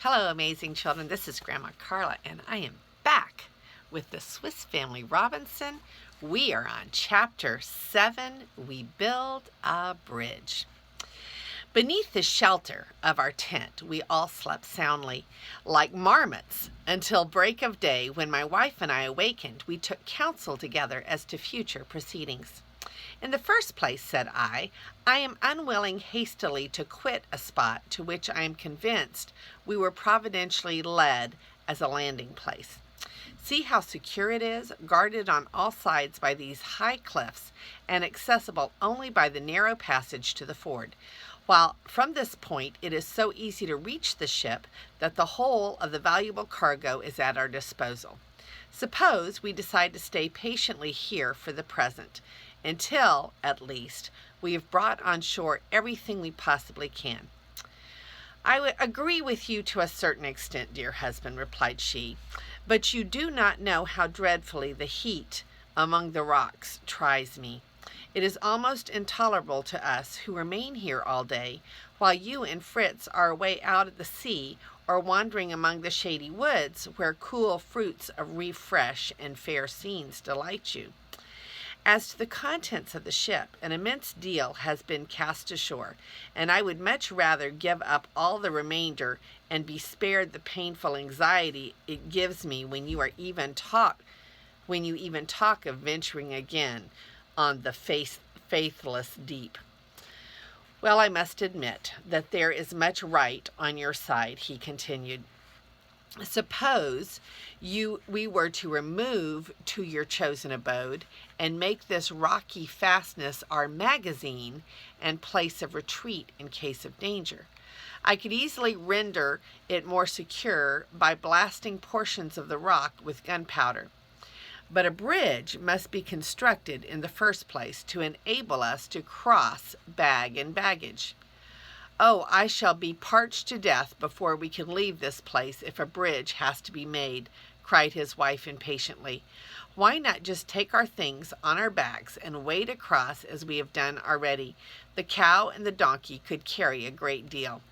Hello, amazing children. This is Grandma Carla, and I am back with the Swiss Family Robinson. We are on Chapter 7. We build a bridge. Beneath the shelter of our tent, we all slept soundly, like marmots, until break of day, when my wife and I awakened. We took counsel together as to future proceedings. In the first place, said I am unwilling hastily to quit a spot to which I am convinced we were providentially led as a landing place. See how secure it is, guarded on all sides by these high cliffs, and accessible only by the narrow passage to the ford. While from this point it is so easy to reach the ship that the whole of the valuable cargo is at our disposal. Suppose we decide to stay patiently here for the present, until, at least, we have brought on shore everything we possibly can. I would agree with you to a certain extent, dear husband, replied she, but you do not know how dreadfully the heat among the rocks tries me. It is almost intolerable to us who remain here all day, while you and Fritz are away out at the sea or wandering among the shady woods where cool fruits refresh and fair scenes delight you. As to the contents of the ship, an immense deal has been cast ashore, and I would much rather give up all the remainder and be spared the painful anxiety it gives me when you even talk of venturing again on the faithless deep. Well, I must admit that there is much right on your side, he continued. Suppose we were to remove to your chosen abode and make this rocky fastness our magazine and place of retreat in case of danger. I could easily render it more secure by blasting portions of the rock with gunpowder. But a bridge must be constructed in the first place to enable us to cross bag and baggage. Oh, I shall be parched to death before we can leave this place if a bridge has to be made, cried his wife impatiently. Why not just take our things on our backs and wade across as we have done already? The cow and the donkey could carry a great deal.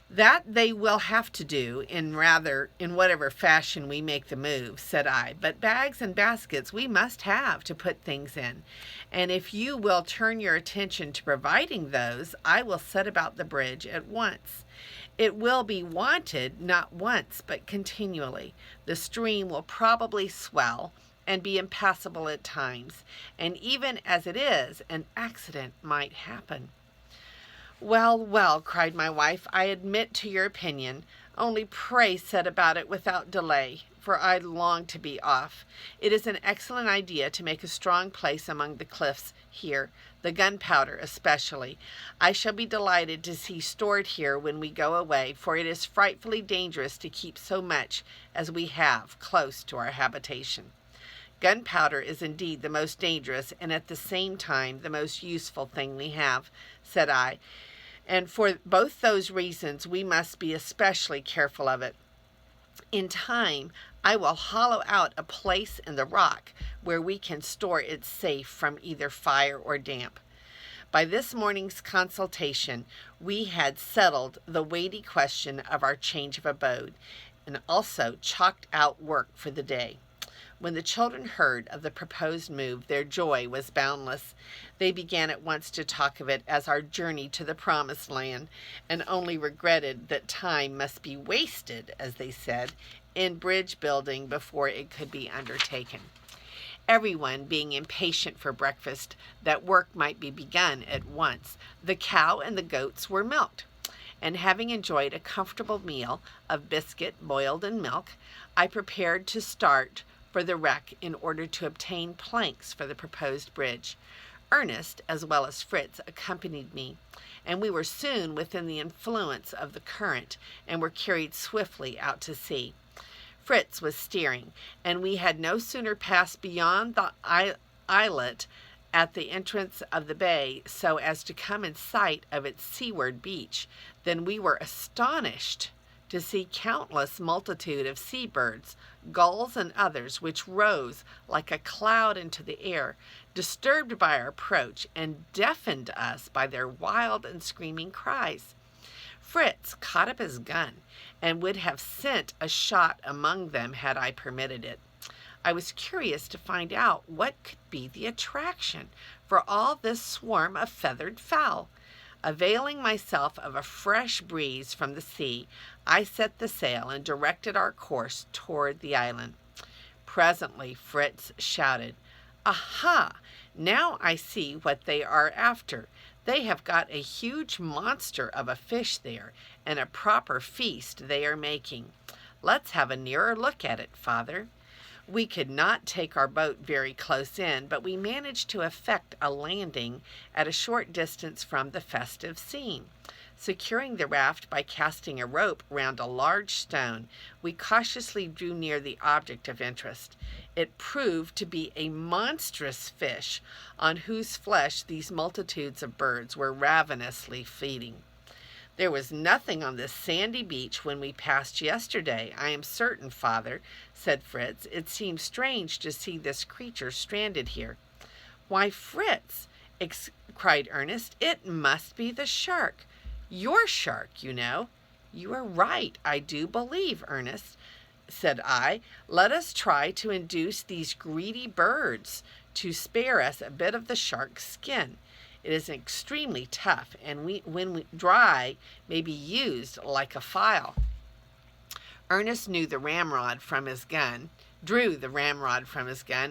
That they will have to do in whatever fashion we make the move, said I, but bags and baskets we must have to put things in, and if you will turn your attention to providing those, I will set about the bridge at once. It will be wanted not once but continually. The stream will probably swell and be impassable at times, and even as it is, an accident might happen. Well, well, cried my wife, I admit to your opinion. Only pray set about it without delay, for I long to be off. It is an excellent idea to make a strong place among the cliffs here, the gunpowder especially. I shall be delighted to see stored here when we go away, for it is frightfully dangerous to keep so much as we have close to our habitation. Gunpowder is indeed the most dangerous and at the same time the most useful thing we have, said I, and for both those reasons we must be especially careful of it. In time, I will hollow out a place in the rock where we can store it safe from either fire or damp. By this morning's consultation, we had settled the weighty question of our change of abode, and also chalked out work for the day. When the children heard of the proposed move, their joy was boundless. They began at once to talk of it as our journey to the promised land, and only regretted that time must be wasted, as they said, in bridge building before it could be undertaken. Everyone being impatient for breakfast, that work might be begun at once, the cow and the goats were milked, and having enjoyed a comfortable meal of biscuit boiled in milk, I prepared to start for the wreck in order to obtain planks for the proposed bridge. Ernest, as well as Fritz, accompanied me, and we were soon within the influence of the current and were carried swiftly out to sea. Fritz was steering, and we had no sooner passed beyond the islet at the entrance of the bay so as to come in sight of its seaward beach than we were astonished to see countless multitude of seabirds, gulls, and others, which rose like a cloud into the air, disturbed by our approach, and deafened us by their wild and screaming cries. Fritz caught up his gun and would have sent a shot among them had I permitted it. I was curious to find out what could be the attraction for all this swarm of feathered fowl. Availing myself of a fresh breeze from the sea, I set the sail and directed our course toward the island. Presently Fritz shouted, "Aha! Now I see what they are after. They have got a huge monster of a fish there, and a proper feast they are making. Let's have a nearer look at it, Father." We could not take our boat very close in, but we managed to effect a landing at a short distance from the festive scene. Securing the raft by casting a rope round a large stone, we cautiously drew near the object of interest. It proved to be a monstrous fish on whose flesh these multitudes of birds were ravenously feeding. "There was nothing on this sandy beach when we passed yesterday, I am certain, Father," said Fritz. "It seems strange to see this creature stranded here." "Why, Fritz," cried Ernest, "it must be the shark. Your shark, you know." "You are right, I do believe, Ernest," said I. "Let us try to induce these greedy birds to spare us a bit of the shark's skin. It is extremely tough, and when dry, may be used like a file." Ernest drew the ramrod from his gun,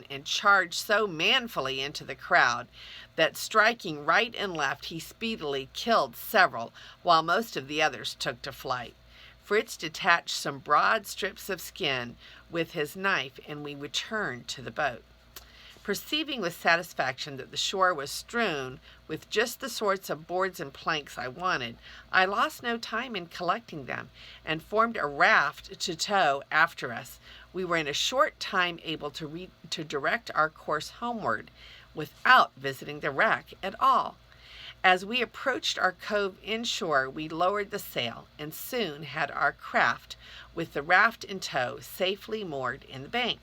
and charged so manfully into the crowd that, striking right and left, he speedily killed several, while most of the others took to flight. Fritz detached some broad strips of skin with his knife, and we returned to the boat. Perceiving with satisfaction that the shore was strewn with just the sorts of boards and planks I wanted, I lost no time in collecting them, and formed a raft to tow after us. We were in a short time able to direct our course homeward, without visiting the wreck at all. As we approached our cove inshore, we lowered the sail, and soon had our craft, with the raft in tow, safely moored in the bank.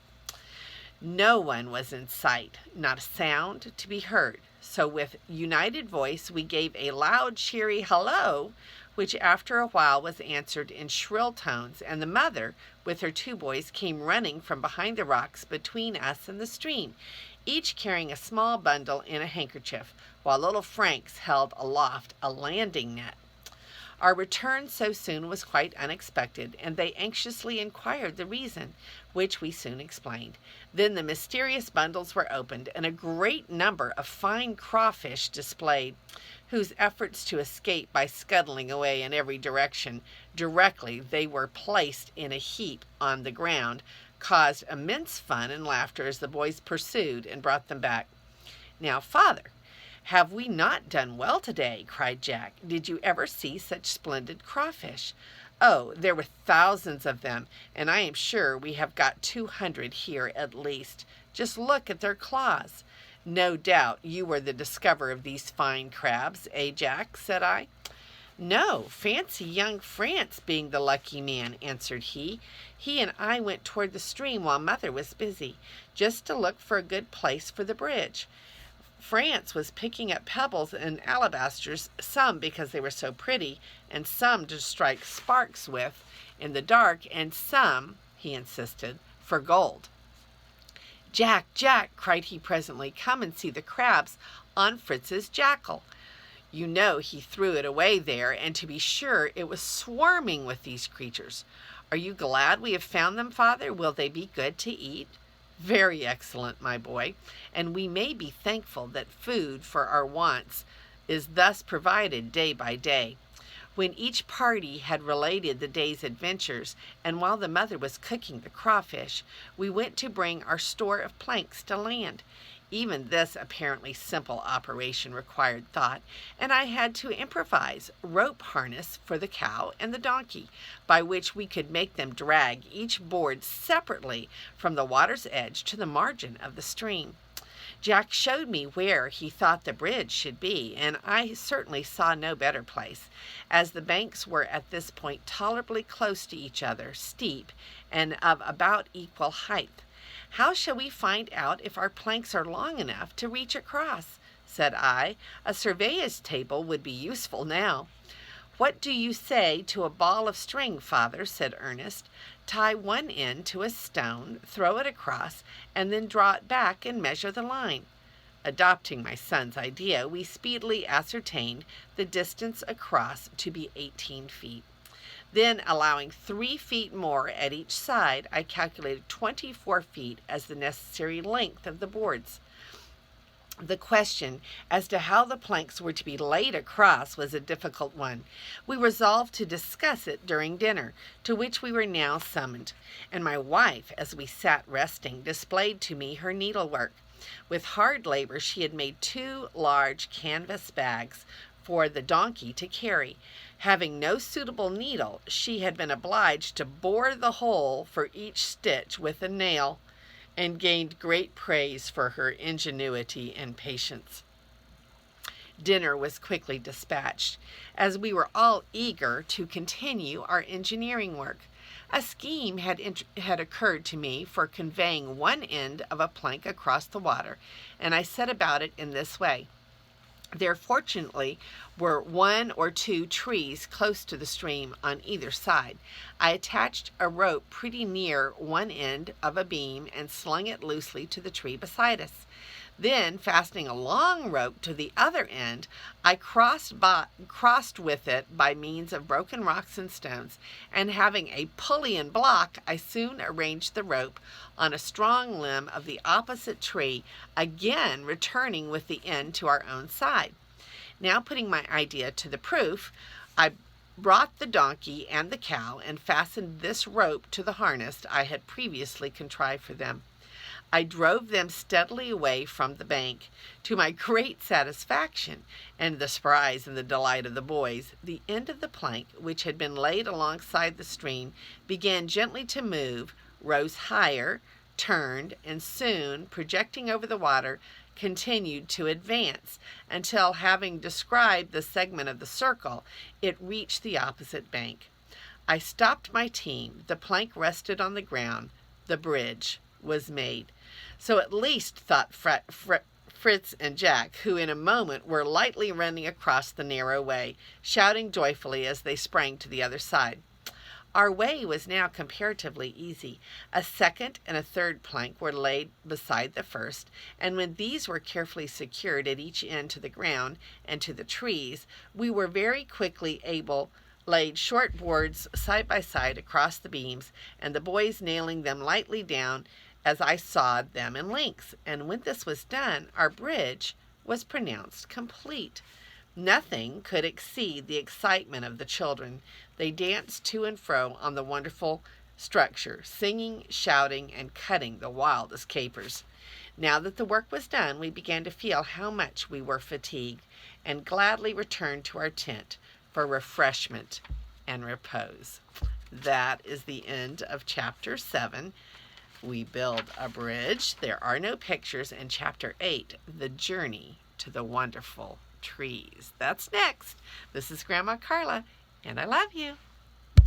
No one was in sight, not a sound to be heard, so with united voice we gave a loud, cheery "Hello," which after a while was answered in shrill tones, and the mother, with her 2 boys, came running from behind the rocks between us and the stream, each carrying a small bundle in a handkerchief, while little Franks held aloft a landing net. Our return so soon was quite unexpected, and they anxiously inquired the reason, which we soon explained. Then the mysterious bundles were opened, and a great number of fine crawfish displayed, whose efforts to escape by scuttling away in every direction directly they were placed in a heap on the ground caused immense fun and laughter as the boys pursued and brought them back. "Now, Father, have we not done well today?" cried Jack. "Did you ever see such splendid crawfish? Oh, there were thousands of them, and I am sure we have got 200 here at least. Just look at their claws." "No doubt you were the discoverer of these fine crabs, eh, Jack?" said I. "No, fancy young France being the lucky man," answered he. "He and I went toward the stream while Mother was busy, just to look for a good place for the bridge. France was picking up pebbles and alabasters, some because they were so pretty, and some to strike sparks with in the dark, and some," he insisted, "for gold." "Jack, Jack," cried he presently, "come and see the crabs on Fritz's jackal." You know he threw it away there, and to be sure it was swarming with these creatures. "Are you glad we have found them, Father? Will they be good to eat?" "Very excellent, my boy, and we may be thankful that food for our wants is thus provided day by day." When each party had related the day's adventures, and while the mother was cooking the crawfish, we went to bring our store of planks to land. Even this apparently simple operation required thought, and I had to improvise rope harness for the cow and the donkey, by which we could make them drag each board separately from the water's edge to the margin of the stream. Jack showed me where he thought the bridge should be, and I certainly saw no better place, as the banks were at this point tolerably close to each other, steep, and of about equal height. "How shall we find out if our planks are long enough to reach across?" said I. "A surveyor's table would be useful now." "What do you say to a ball of string, Father?" said Ernest. "Tie one end to a stone, throw it across, and then draw it back and measure the line." Adopting my son's idea, we speedily ascertained the distance across to be 18 feet. Then, allowing 3 feet more at each side, I calculated 24 feet as the necessary length of the boards. The question as to how the planks were to be laid across was a difficult one. We resolved to discuss it during dinner, to which we were now summoned, and my wife, as we sat resting, displayed to me her needlework. With hard labor she had made 2 large canvas bags for the donkey to carry. Having no suitable needle, she had been obliged to bore the hole for each stitch with a nail, and gained great praise for her ingenuity and patience. Dinner was quickly dispatched, as we were all eager to continue our engineering work. A scheme had occurred to me for conveying one end of a plank across the water, and I set about it in this way. There fortunately were 1 or 2 trees close to the stream on either side. I attached a rope pretty near one end of a beam and slung it loosely to the tree beside us. Then, fastening a long rope to the other end, I crossed with it by means of broken rocks and stones, and having a pulley and block, I soon arranged the rope on a strong limb of the opposite tree, again returning with the end to our own side. Now, putting my idea to the proof, I brought the donkey and the cow and fastened this rope to the harness I had previously contrived for them. I drove them steadily away from the bank. To my great satisfaction, and the surprise and the delight of the boys, the end of the plank, which had been laid alongside the stream, began gently to move, rose higher, turned, and soon, projecting over the water, continued to advance, until, having described the segment of the circle, it reached the opposite bank. I stopped my team. The plank rested on the ground. The bridge was made. So at least, thought Fritz and Jack, who in a moment were lightly running across the narrow way, shouting joyfully as they sprang to the other side. Our way was now comparatively easy. A second and a third plank were laid beside the first, and when these were carefully secured at each end to the ground and to the trees, we were very quickly laid short boards side by side across the beams, and the boys nailing them lightly down as I sawed them in lengths. And when this was done, our bridge was pronounced complete. Nothing could exceed the excitement of the children. They danced to and fro on the wonderful structure, singing, shouting, and cutting the wildest capers. Now that the work was done, we began to feel how much we were fatigued, and gladly returned to our tent for refreshment and repose. That is the end of Chapter 7. We build a bridge. There are no pictures. And Chapter 8, the journey to the wonderful trees. That's next. This is Grandma Carla, and I love you.